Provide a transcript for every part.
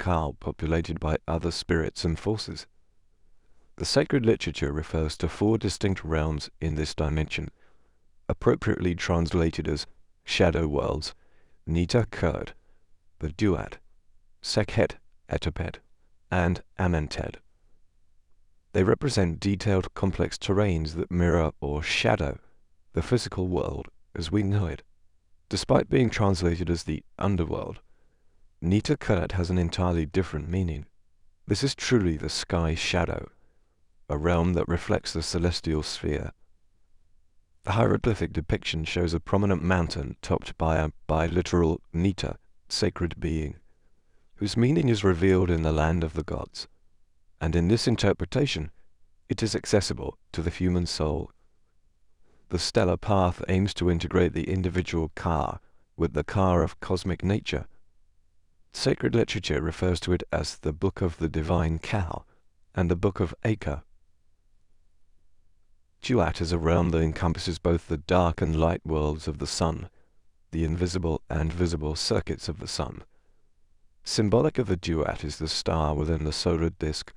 Ka populated by other spirits and forces. The sacred literature refers to 4 distinct realms in this dimension, appropriately translated as shadow worlds, Nita Kurd, the Duat, Sekhet Etepet, and Amentet. They represent detailed, complex terrains that mirror or shadow the physical world as we know it. Despite being translated as the underworld, Nita Kurd has an entirely different meaning. This is truly the sky shadow, a realm that reflects the celestial sphere. The hieroglyphic depiction shows a prominent mountain topped by a biliteral Nita, sacred being, whose meaning is revealed in the land of the gods, and in this interpretation, it is accessible to the human soul. The stellar path aims to integrate the individual Ka with the Ka of cosmic nature. Sacred literature refers to it as the Book of the Divine Cow and the Book of Acre. Duat is a realm that encompasses both the dark and light worlds of the sun, the invisible and visible circuits of the sun. Symbolic of the Duat is the star within the solar disk,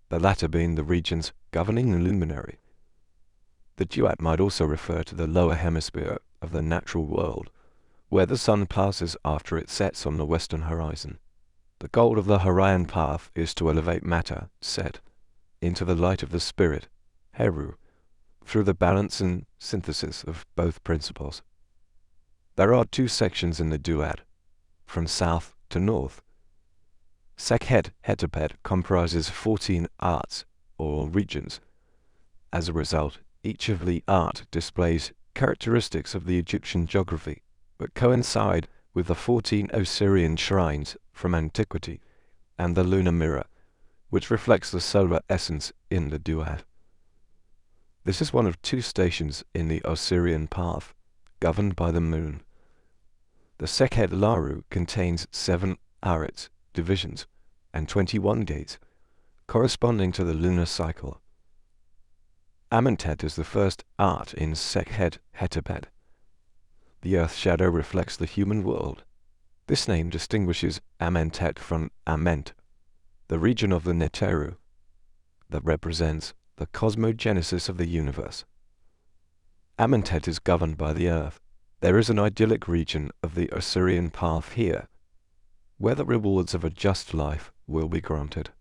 the latter being the region's governing luminary. The Duat might also refer to the lower hemisphere of the natural world, where the sun passes after it sets on the western horizon. The goal of the Horion path is to elevate matter, Set, into the light of the spirit, Heru, through the balance and synthesis of both principles. There are 2 sections in the Duat, from south to north. Sekhet Hetepet comprises 14 arts, or regions. As a result, each of the art displays characteristics of the Egyptian geography, but coincide with the 14 Osirian shrines from antiquity and the lunar mirror, which reflects the solar essence in the Duat. This is one of 2 stations in the Osirian path, governed by the moon. The Sekhet Laru contains 7 arits, divisions, and 21 gates, corresponding to the lunar cycle. Amentet is the first art in Sekhet Hetepet. The earth shadow reflects the human world. This name distinguishes Amentet from Ament, the region of the Neteru, that represents the cosmogenesis of the universe. Amentet is governed by the earth. There is an idyllic region of the Osirian path here, where the rewards of a just life will be granted.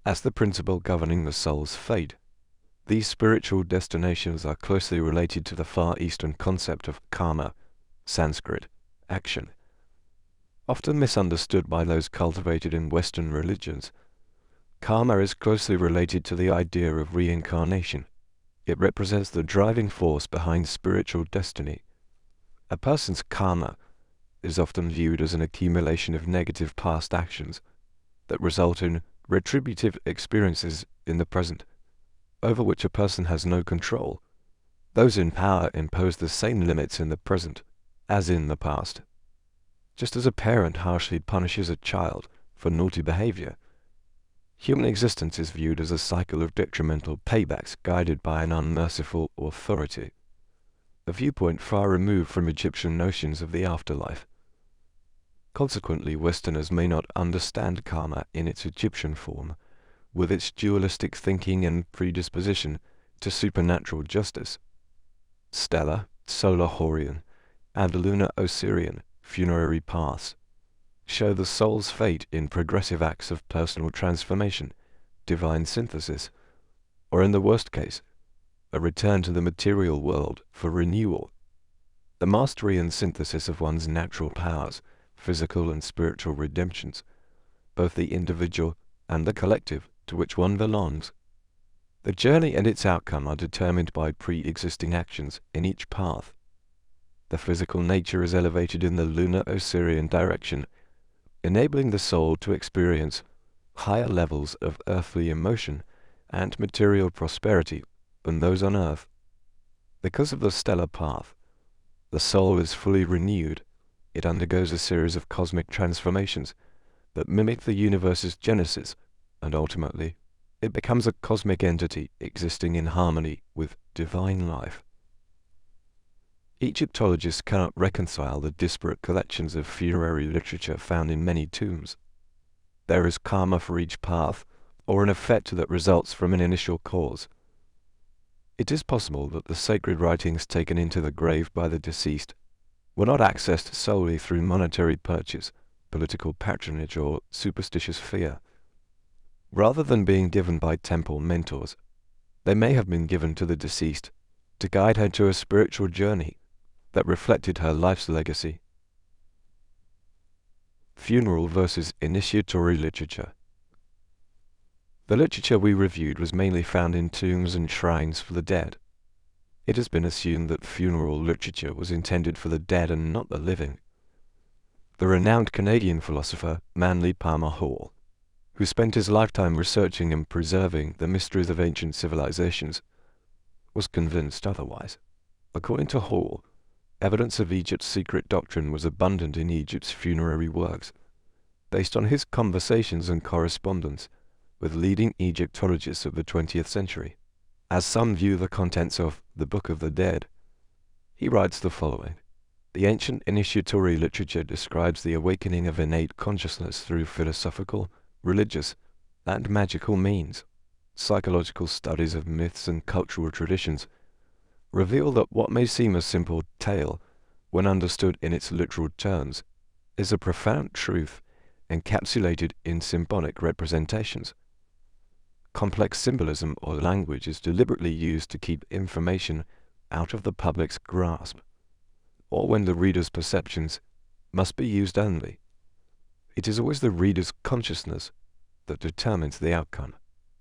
As the principle governing the soul's fate, these spiritual destinations are closely related to the Far Eastern concept of karma, Sanskrit, action. Often misunderstood by those cultivated in Western religions, karma is closely related to the idea of reincarnation. It represents the driving force behind spiritual destiny. A person's karma is often viewed as an accumulation of negative past actions that result in retributive experiences in the present, over which a person has no control. Those in power impose the same limits in the present as in the past. Just as a parent harshly punishes a child for naughty behavior, human existence is viewed as a cycle of detrimental paybacks guided by an unmerciful authority, a viewpoint far removed from Egyptian notions of the afterlife. Consequently, Westerners may not understand karma in its Egyptian form, with its dualistic thinking and predisposition to supernatural justice. Stellar, solar Horion, and lunar Osirian funerary paths show the soul's fate in progressive acts of personal transformation, divine synthesis, or in the worst case, a return to the material world for renewal. The mastery and synthesis of one's natural powers, physical and spiritual redemptions, both the individual and the collective to which one belongs. The journey and its outcome are determined by pre-existing actions in each path. The physical nature is elevated in the lunar Osirian direction, enabling the soul to experience higher levels of earthly emotion and material prosperity than those on earth. Because of the stellar path, the soul is fully renewed. It undergoes a series of cosmic transformations that mimic the universe's genesis, and ultimately, it becomes a cosmic entity existing in harmony with divine life. Egyptologists cannot reconcile the disparate collections of funerary literature found in many tombs. There is karma for each path, or an effect that results from an initial cause. It is possible that the sacred writings taken into the grave by the deceased were not accessed solely through monetary purchase, political patronage, or superstitious fear. Rather than being given by temple mentors, they may have been given to the deceased to guide her to a spiritual journey that reflected her life's legacy. Funeral versus initiatory literature. The literature we reviewed was mainly found in tombs and shrines for the dead. It has been assumed that funeral literature was intended for the dead and not the living. The renowned Canadian philosopher Manly Palmer Hall, who spent his lifetime researching and preserving the mysteries of ancient civilizations, was convinced otherwise. According to Hall, evidence of Egypt's secret doctrine was abundant in Egypt's funerary works, based on his conversations and correspondence with leading Egyptologists of the 20th century. As some view the contents of the Book of the Dead, he writes the following: "The ancient initiatory literature describes the awakening of innate consciousness through philosophical, religious, and magical means. Psychological studies of myths and cultural traditions reveal that what may seem a simple tale, when understood in its literal terms, is a profound truth encapsulated in symbolic representations. Complex symbolism or language is deliberately used to keep information out of the public's grasp, or when the reader's perceptions must be used only. It is always the reader's consciousness that determines the outcome.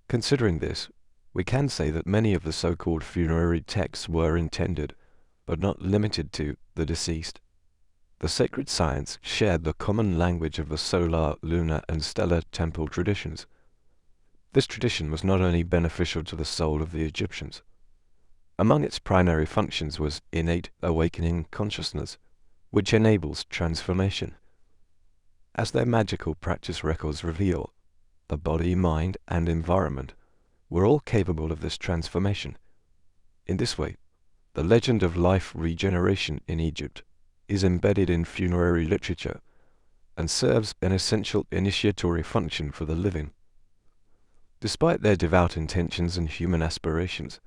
Considering this, we can say that many of the so-called funerary texts were intended, but not limited to, the deceased. The sacred science shared the common language of the solar, lunar, and stellar temple traditions. This tradition was not only beneficial to the soul of the Egyptians. Among its primary functions was innate awakening consciousness, which enables transformation. As their magical practice records reveal, the body, mind, and environment were all capable of this transformation. In this way, the legend of life regeneration in Egypt is embedded in funerary literature and serves an essential initiatory function for the living. Despite their devout intentions and human aspirations,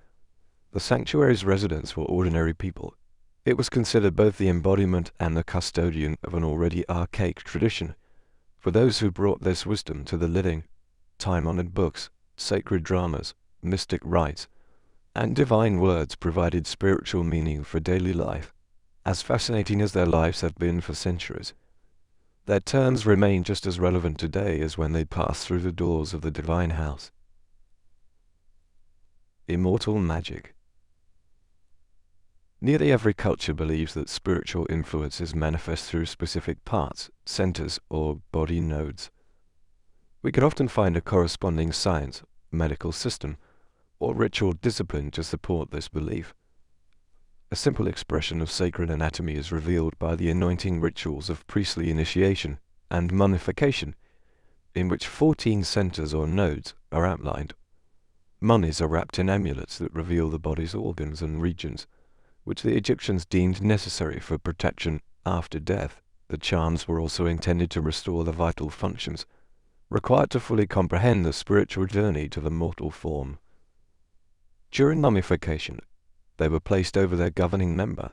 the sanctuary's residents were ordinary people. It was considered both the embodiment and the custodian of an already archaic tradition. For those who brought this wisdom to the living, time-honored books, sacred dramas, mystic rites, and divine words provided spiritual meaning for daily life. As fascinating as their lives have been for centuries, their terms remain just as relevant today as when they passed through the doors of the divine house. Immortal magic. Nearly every culture believes that spiritual influence is manifest through specific parts, centers, or body nodes. We can often find a corresponding science, medical system, or ritual discipline to support this belief. A simple expression of sacred anatomy is revealed by the anointing rituals of priestly initiation and mummification, in which 14 centers or nodes are outlined. Mummies are wrapped in amulets that reveal the body's organs and regions, which the Egyptians deemed necessary for protection after death. The charms were also intended to restore the vital functions required to fully comprehend the spiritual journey to the mortal form. During mummification, they were placed over their governing member.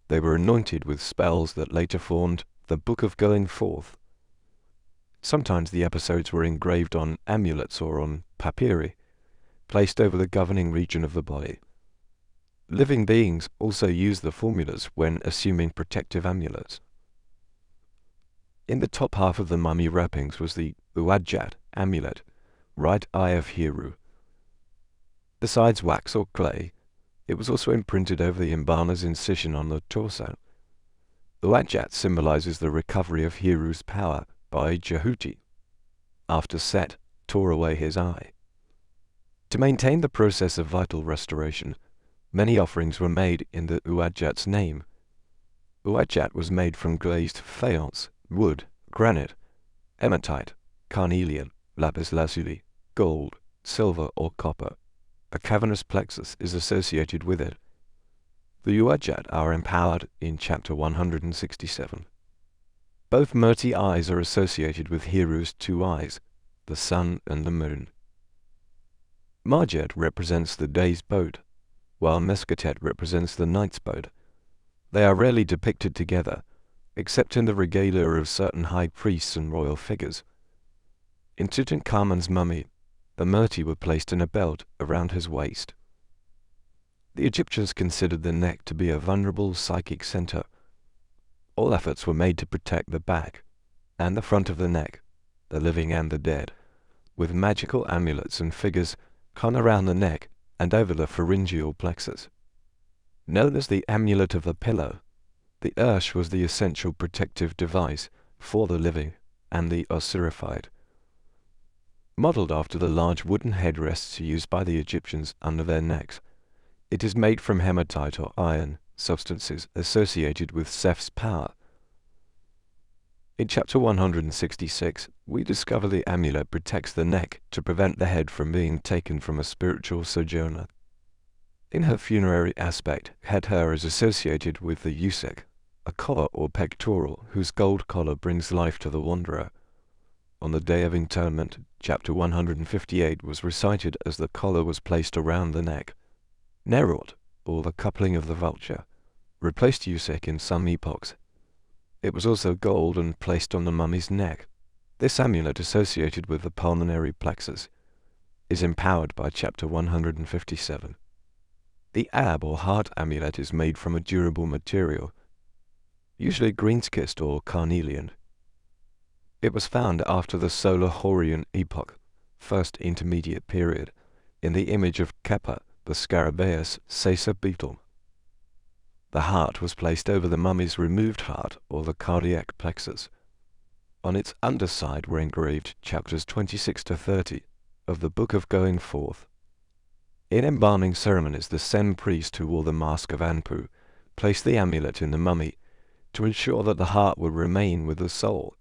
They were anointed with spells that later formed the Book of Going Forth. Sometimes the episodes were engraved on amulets or on papyri, placed over the governing region of the body. Living beings also used the formulas when assuming protective amulets. In the top half of the mummy wrappings was the Uadjat amulet, right eye of Heru. Besides wax or clay, it was also imprinted over the embalmer's incision on the torso. Uadjat symbolizes the recovery of Heru's power by Jehuti, after Set tore away his eye. To maintain the process of vital restoration, many offerings were made in the Uadjat's name. Uadjat was made from glazed faience, wood, granite, hematite, carnelian, lapis lazuli, gold, silver, or copper. A cavernous plexus is associated with it. The Uajat are empowered in chapter 167. Both Murti eyes are associated with Hiru's two eyes, the sun and the moon. Marjet represents the day's boat, while Meskhetiet represents the night's boat. They are rarely depicted together, except in the regalia of certain high priests and royal figures. In Tutankhamun's mummy, the Murti were placed in a belt around his waist. The Egyptians considered the neck to be a vulnerable psychic center. All efforts were made to protect the back and the front of the neck, the living and the dead, with magical amulets and figures hung around the neck and over the pharyngeal plexus. Known as the amulet of the pillow, the ursh was the essential protective device for the living and the ossirified. Modeled after the large wooden headrests used by the Egyptians under their necks, it is made from hematite or iron, substances associated with Seth's power. In chapter 166, we discover the amulet protects the neck to prevent the head from being taken from a spiritual sojourner. In her funerary aspect, Head-Her is associated with the Yusek, a collar or pectoral whose gold collar brings life to the wanderer. On the day of interment, chapter 158 was recited as the collar was placed around the neck. Nerot, or the coupling of the vulture, replaced Yusek in some epochs. It was also gold and placed on the mummy's neck. This amulet, associated with the pulmonary plexus, is empowered by chapter 157. The ab or heart amulet is made from a durable material, usually greenschist or carnelian. It was found after the Solar Horian epoch, first intermediate period, in the image of Kepa, the Scarabaeus sesa beetle. The heart was placed over the mummy's removed heart or the cardiac plexus. On its underside were engraved chapters 26 to 30 of the Book of Going Forth. In embalming ceremonies, the Sen priest who wore the mask of Anpu placed the amulet in the mummy to ensure that the heart would remain with the soul.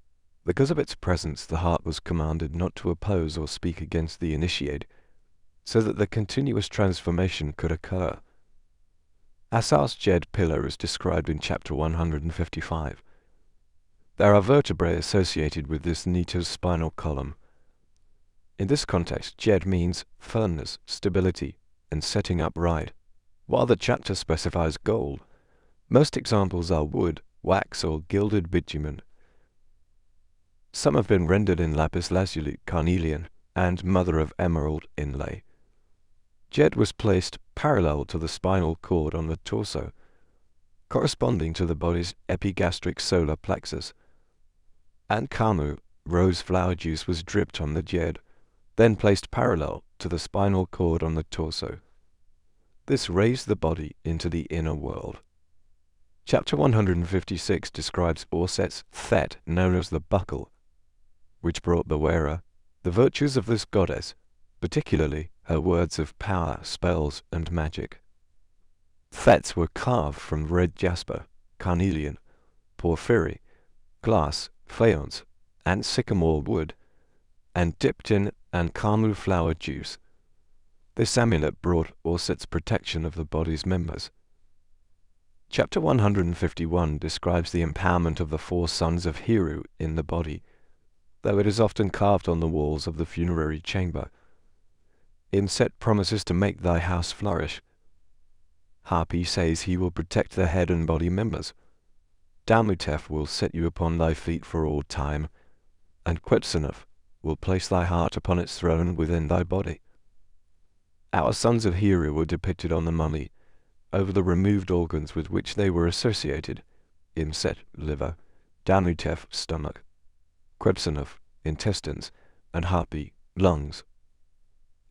Because of its presence, the heart was commanded not to oppose or speak against the initiate, so that the continuous transformation could occur. Asar's Jed pillar is described in chapter 155. There are vertebrae associated with this Nito's spinal column. In this context, Jed means firmness, stability, and setting upright. While the chapter specifies gold, most examples are wood, wax, or gilded bitumen. Some have been rendered in lapis lazuli, carnelian, and mother of emerald inlay. Jed was placed parallel to the spinal cord on the torso, corresponding to the body's epigastric solar plexus, and Kamu, rose flower juice, was dripped on the Jed, then placed parallel to the spinal cord on the torso. This raised the body into the inner world. Chapter 156 describes Orset's Thet, known as the buckle, which brought the wearer the virtues of this goddess, particularly her words of power, spells, and magic. Thets were carved from red jasper, carnelian, porphyry, glass, faience, and sycamore wood, and dipped in and Kamu flower juice. This amulet brought Orset's protection of the body's members. Chapter 151 describes the empowerment of the four sons of Hiru in the body, though it is often carved on the walls of the funerary chamber. Imset promises to make thy house flourish. Hapi says he will protect the head and body members. Damutef will set you upon thy feet for all time, and Quetzalcoatl will place thy heart upon its throne within thy body. Our sons of Hiru were depicted on the mummy, over the removed organs with which they were associated: Imset, liver; Damutef, stomach; Quetzalcoatl, intestines; and Hapi, lungs.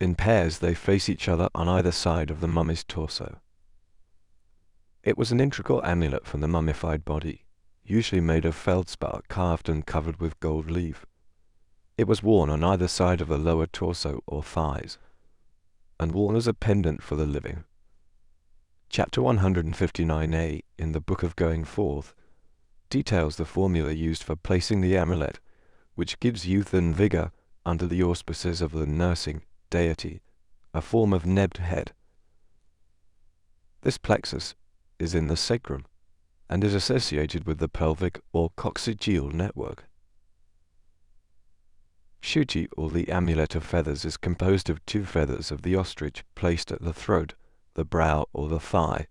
In pairs they face each other on either side of the mummy's torso. It was an integral amulet from the mummified body, usually made of feldspar carved and covered with gold leaf. It was worn on either side of the lower torso or thighs, and worn as a pendant for the living. Chapter 159a in the Book of Going Forth details the formula used for placing the amulet, which gives youth and vigor under the auspices of the nursing deity, a form of nebbed head. This plexus is in the sacrum and is associated with the pelvic or coccygeal network. Shuti, or the amulet of feathers, is composed of 2 feathers of the ostrich placed at the throat, the brow, or the thigh.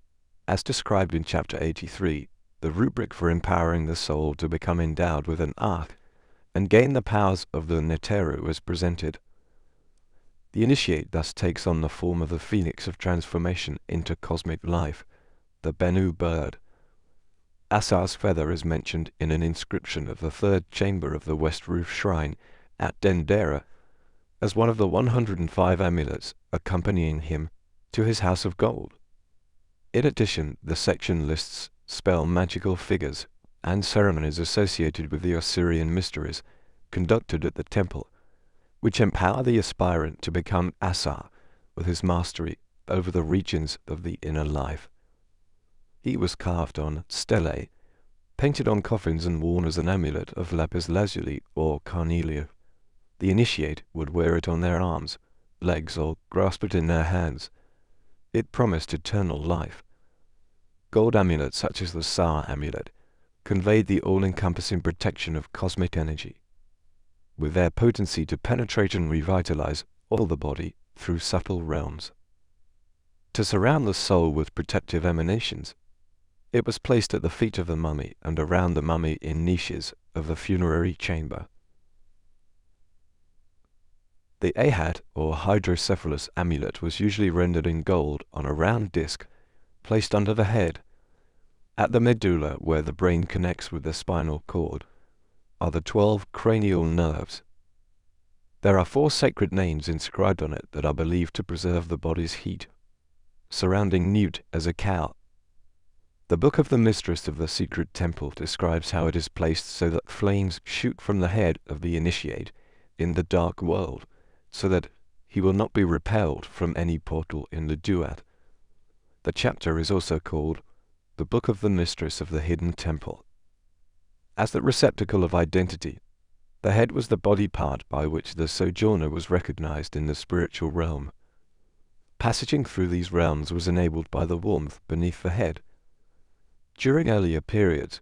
As described in chapter 83, the rubric for empowering the soul to become endowed with an arc and gain the powers of the Neteru is presented. The initiate thus takes on the form of the phoenix of transformation into cosmic life, the Bennu bird. Asar's feather is mentioned in an inscription of the 3rd chamber of the West Roof Shrine at Dendera as one of the 105 amulets accompanying him to his house of gold. In addition, the section lists spell magical figures and ceremonies associated with the Osirian mysteries conducted at the temple, which empower the aspirant to become Asar with his mastery over the regions of the inner life. He was carved on stelae, painted on coffins and worn as an amulet of lapis lazuli or carnelian. The initiate would wear it on their arms, legs, or grasp it in their hands. It promised eternal life. Gold amulets such as the Sa amulet conveyed the all-encompassing protection of cosmic energy, with their potency to penetrate and revitalize all the body through subtle realms. To surround the soul with protective emanations, it was placed at the feet of the mummy and around the mummy in niches of the funerary chamber. The Ahad, or hydrocephalus amulet, was usually rendered in gold on a round disc placed under the head. At the medulla, where the brain connects with the spinal cord, are the 12 cranial nerves. There are 4 sacred names inscribed on it that are believed to preserve the body's heat, surrounding Newt as a cow. The Book of the Mistress of the Secret Temple describes how it is placed so that flames shoot from the head of the initiate in the dark world, so that he will not be repelled from any portal in the duat. The chapter is also called the Book of the Mistress of the Hidden Temple. As the receptacle of identity, the head was the body part by which the sojourner was recognized in the spiritual realm. Passaging through these realms was enabled by the warmth beneath the head. During earlier periods,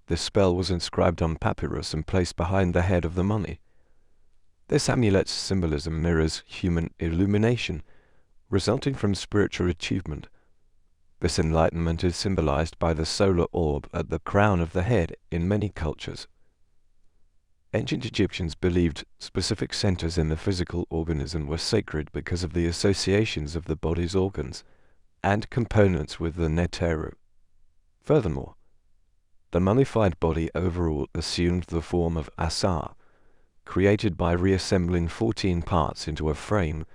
this spell was inscribed on papyrus and placed behind the head of the mummy. This amulet's symbolism mirrors human illumination, resulting from spiritual achievement. This enlightenment is symbolized by the solar orb at the crown of the head in many cultures. Ancient Egyptians believed specific centers in the physical organism were sacred because of the associations of the body's organs and components with the Neteru. Furthermore, the mummified body overall assumed the form of Asar, created by reassembling 14 parts into a frame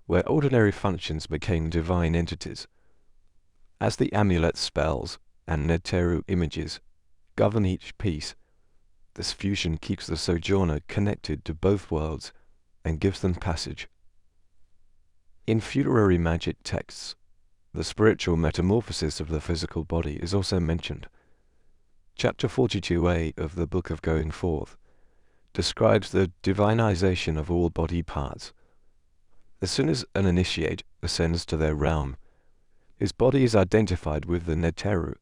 where ordinary functions became divine entities. As the amulet spells and Neteru images govern each piece, this fusion keeps the sojourner connected to both worlds and gives them passage. In funerary magic texts, the spiritual metamorphosis of the physical body is also mentioned. Chapter 42a of the Book of Going Forth describes the divinization of all body parts. As soon as an initiate ascends to their realm, his body is identified with the Neteru,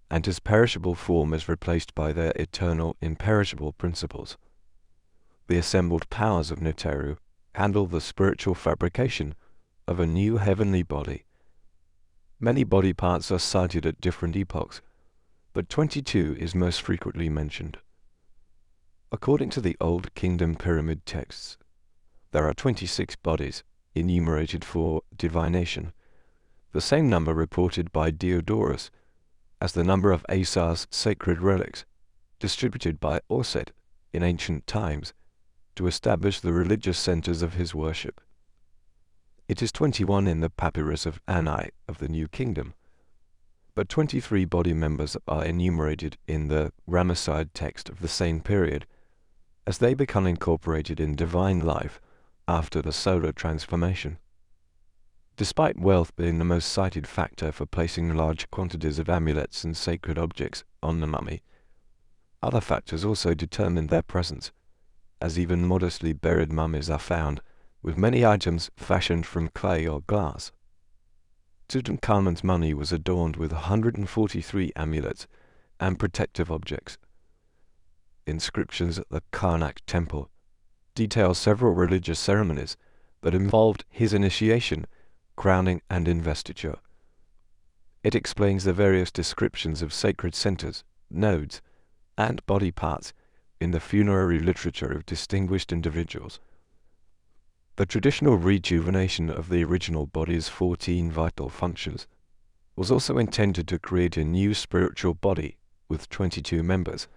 and his perishable form is replaced by their eternal, imperishable principles. The assembled powers of Neteru handle the spiritual fabrication of a new heavenly body. Many body parts are cited at different epochs, but 22 is most frequently mentioned. According to the Old Kingdom Pyramid texts, there are 26 bodies enumerated for divination, the same number reported by Diodorus as the number of Asar's sacred relics, distributed by Orset in ancient times to establish the religious centers of his worship. It is 21 in the Papyrus of Anai of the New Kingdom, but 23 body members are enumerated in the Ramesside text of the same period, as they become incorporated in divine life after the solar transformation. Despite wealth being the most cited factor for placing large quantities of amulets and sacred objects on the mummy, other factors also determine their presence, as even modestly buried mummies are found with many items fashioned from clay or glass. Tutankhamun's mummy was adorned with 143 amulets and protective objects. Inscriptions at the Karnak temple detail several religious ceremonies that involved his initiation, crowning, and investiture. It explains the various descriptions of sacred centers, nodes, and body parts in the funerary literature of distinguished individuals. The traditional rejuvenation of the original body's 14 vital functions was also intended to create a new spiritual body with 22 members,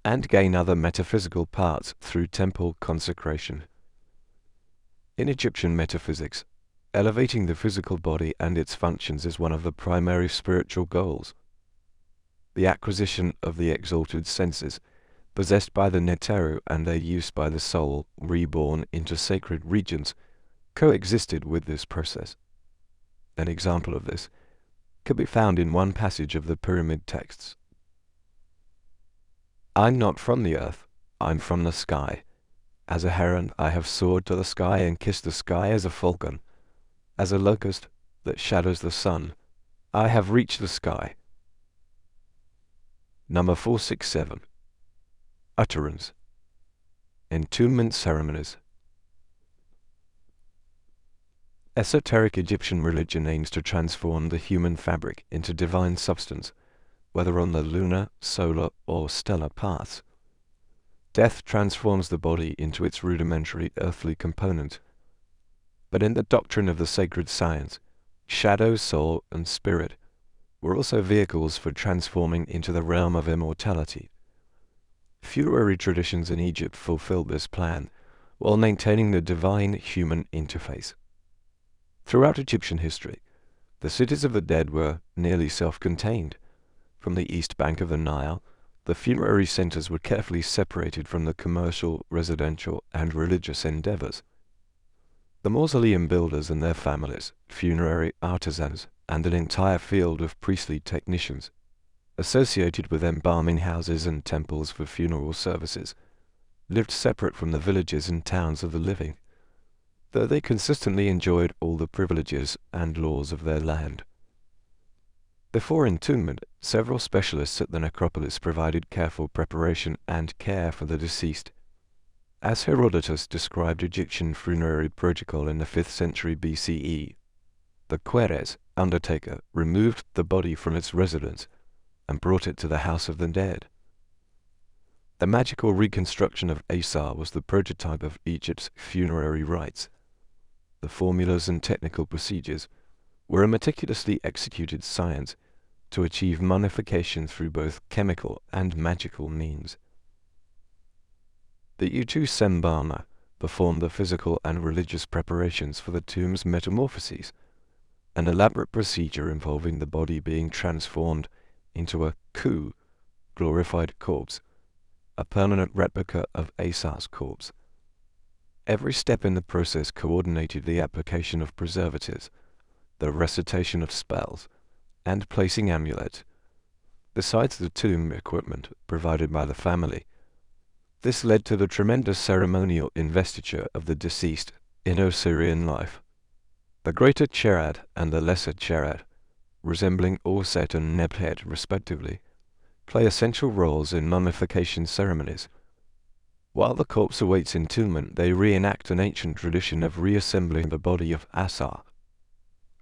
and gain other metaphysical parts through temple consecration. In Egyptian metaphysics, elevating the physical body and its functions is one of the primary spiritual goals. The acquisition of the exalted senses possessed by the Neteru and their use by the soul reborn into sacred regions coexisted with this process. An example of this could be found in one passage of the pyramid texts. I'm not from the earth, I'm from the sky. As a heron I have soared to the sky and kissed the sky as a falcon. As a locust that shadows the sun, I have reached the sky. Number 467. Utterance. Entombment ceremonies. Esoteric Egyptian religion aims to transform the human fabric into divine substance, whether on the lunar, solar, or stellar paths. Death transforms the body into its rudimentary earthly component. But in the doctrine of the sacred science, shadow, soul, and spirit were also vehicles for transforming into the realm of immortality. Funerary traditions in Egypt fulfilled this plan, while maintaining the divine-human interface. Throughout Egyptian history, the cities of the dead were nearly self-contained. From the east bank of the Nile, the funerary centers were carefully separated from the commercial, residential, and religious endeavors. The mausoleum builders and their families, funerary artisans, and an entire field of priestly technicians, associated with embalming houses and temples for funeral services, lived separate from the villages and towns of the living, though they consistently enjoyed all the privileges and laws of their land. Before entombment, several specialists at the necropolis provided careful preparation and care for the deceased. As Herodotus described Egyptian funerary protocol in the 5th century BCE, the Queres, undertaker, removed the body from its residence and brought it to the house of the dead. The magical reconstruction of Asar was the prototype of Egypt's funerary rites. The formulas and technical procedures were a meticulously executed science to achieve mummification through both chemical and magical means. The Utu Sembana performed the physical and religious preparations for the tomb's metamorphoses, an elaborate procedure involving the body being transformed into a ku, glorified corpse, a permanent replica of Asar's corpse. Every step in the process coordinated the application of preservatives, the recitation of spells, and placing amulets, besides the tomb equipment provided by the family. This led to the tremendous ceremonial investiture of the deceased in Osirian life. The greater Cherad and the lesser Cherad, resembling Orset and Nebhet respectively, play essential roles in mummification ceremonies. While the corpse awaits entombment, they reenact an ancient tradition of reassembling the body of Asar,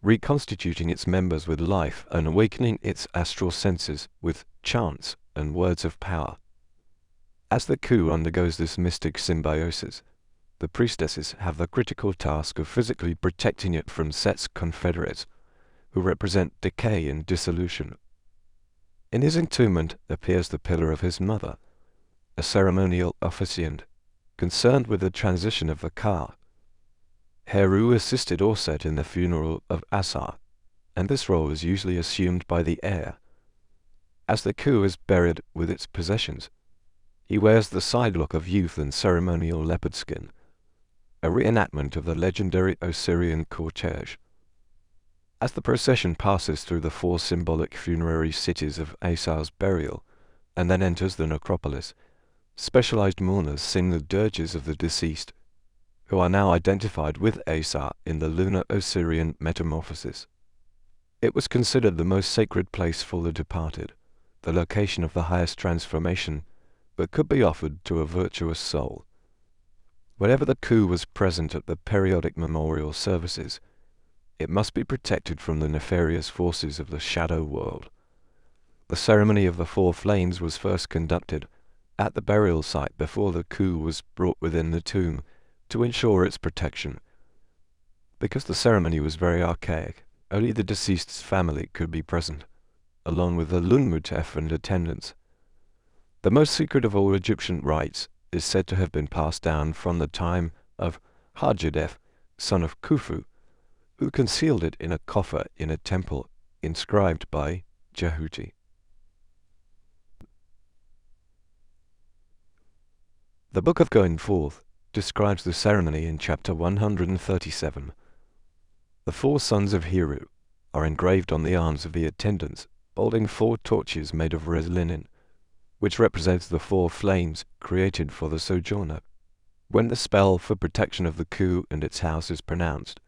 reconstituting its members with life and awakening its astral senses with chants and words of power. As the ku undergoes this mystic symbiosis, the priestesses have the critical task of physically protecting it from Set's confederates, who represent decay and dissolution. In his entombment appears the pillar of his mother, a ceremonial officiant concerned with the transition of the Ka. Heru assisted Orset in the funeral of Asar, and this role is usually assumed by the heir. As the ku is buried with its possessions, he wears the sidelock of youth and ceremonial leopard skin, a reenactment of the legendary Osirian cortege. As the procession passes through the 4 symbolic funerary cities of Asar's burial, and then enters the necropolis, specialized mourners sing the dirges of the deceased, who are now identified with Asar in the lunar Osirian metamorphosis. It was considered the most sacred place for the departed, the location of the highest transformation that could be offered to a virtuous soul. Whenever the coup was present at the periodic memorial services, it must be protected from the nefarious forces of the shadow world. The ceremony of the four flames was first conducted at the burial site before the coup was brought within the tomb to ensure its protection. Because the ceremony was very archaic, only the deceased's family could be present, along with the Lunmutef and attendants. The most secret of all Egyptian rites is said to have been passed down from the time of Hajadef, son of Khufu, who concealed it in a coffer in a temple inscribed by Jehuti. The Book of Going Forth describes the ceremony in chapter 137. The four sons of Heru are engraved on the arms of the attendants, holding four torches made of red linen, which represents the four flames created for the sojourner. When the spell for protection of the coup and its house is pronounced,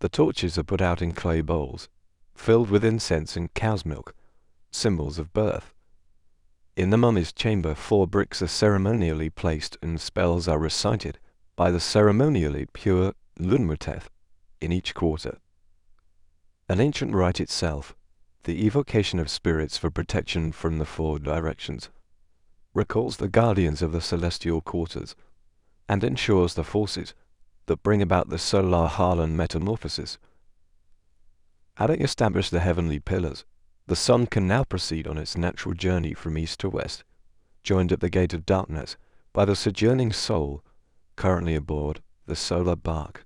the torches are put out in clay bowls, filled with incense and cow's milk, symbols of birth. In the mummy's chamber, 4 bricks are ceremonially placed and spells are recited by the ceremonially pure Lunmutef in each quarter. An ancient rite itself, the evocation of spirits for protection from the 4 directions, recalls the guardians of the celestial quarters and ensures the forces that bring about the solar Harlan metamorphosis. Having established the heavenly pillars, the sun can now proceed on its natural journey from east to west, joined at the gate of darkness by the sojourning soul currently aboard the solar bark.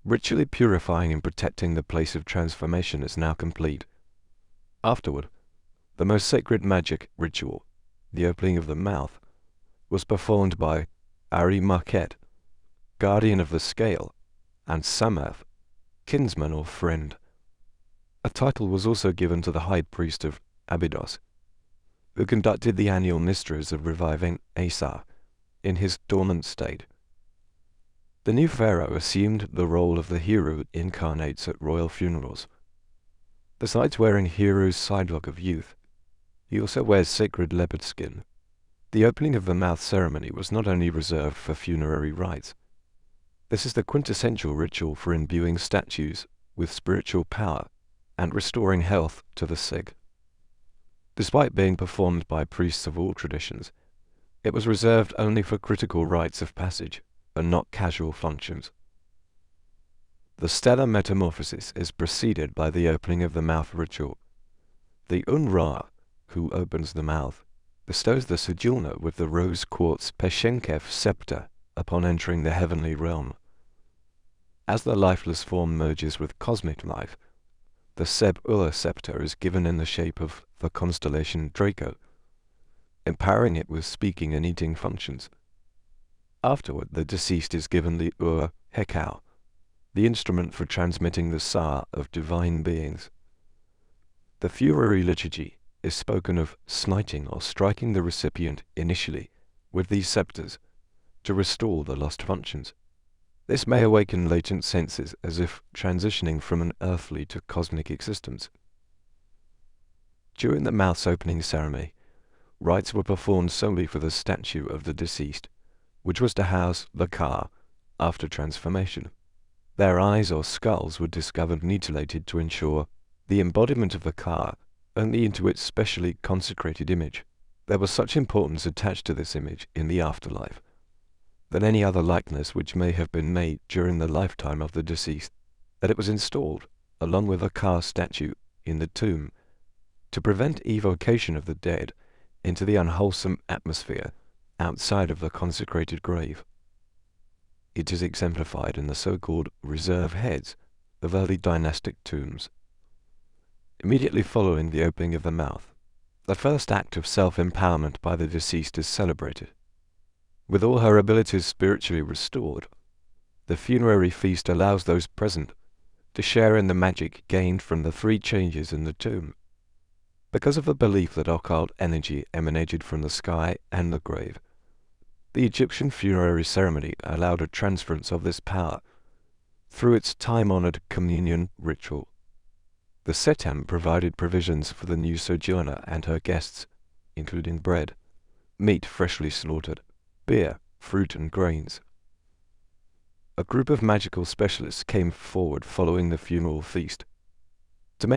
Ritually purifying and protecting the place of transformation is now complete. Afterward, the most sacred magic ritual, the opening of the mouth, was performed by Ari Marquette, guardian of the scale, and Samath, kinsman or friend. A title was also given to the high priest of Abydos, who conducted the annual mysteries of reviving Asa in his dormant state. The new pharaoh assumed the role of the hero incarnates at royal funerals. Besides wearing Heru's sidelock of youth, he also wears sacred leopard skin. The opening of the mouth ceremony was not only reserved for funerary rites. This is the quintessential ritual for imbuing statues with spiritual power and restoring health to the sick. Despite being performed by priests of all traditions, it was reserved only for critical rites of passage and not casual functions. The stellar metamorphosis is preceded by the opening of the mouth ritual. The Un-Ra, who opens the mouth, bestows the sojourner with the rose quartz Peshenkef scepter upon entering the heavenly realm. As the lifeless form merges with cosmic life, the Seb-Ur scepter is given in the shape of the constellation Draco, empowering it with speaking and eating functions. Afterward, the deceased is given the Ur-Hekau, the instrument for transmitting the Sa of divine beings. The funerary liturgy is spoken of smiting or striking the recipient initially with these scepters to restore the lost functions. This may awaken latent senses as if transitioning from an earthly to cosmic existence. During the mouth's opening ceremony, rites were performed solely for the statue of the deceased, which was to house the Ka after transformation. Their eyes or skulls were discovered mutilated to ensure the embodiment of the Ka only into its specially consecrated image. There was such importance attached to this image in the afterlife than any other likeness which may have been made during the lifetime of the deceased, that it was installed, along with a Ka statue, in the tomb, to prevent evocation of the dead into the unwholesome atmosphere outside of the consecrated grave. It is exemplified in the so-called reserve heads of early dynastic tombs. Immediately following the opening of the mouth, the first act of self-empowerment by the deceased is celebrated. With all her abilities spiritually restored, the funerary feast allows those present to share in the magic gained from the 3 changes in the tomb. Because of the belief that occult energy emanated from the sky and the grave, the Egyptian funerary ceremony allowed a transference of this power through its time-honored communion ritual. The Setam provided provisions for the new sojourner and her guests, including bread, meat freshly slaughtered, beer, fruit and grains. A group of magical specialists came forward following the funeral feast,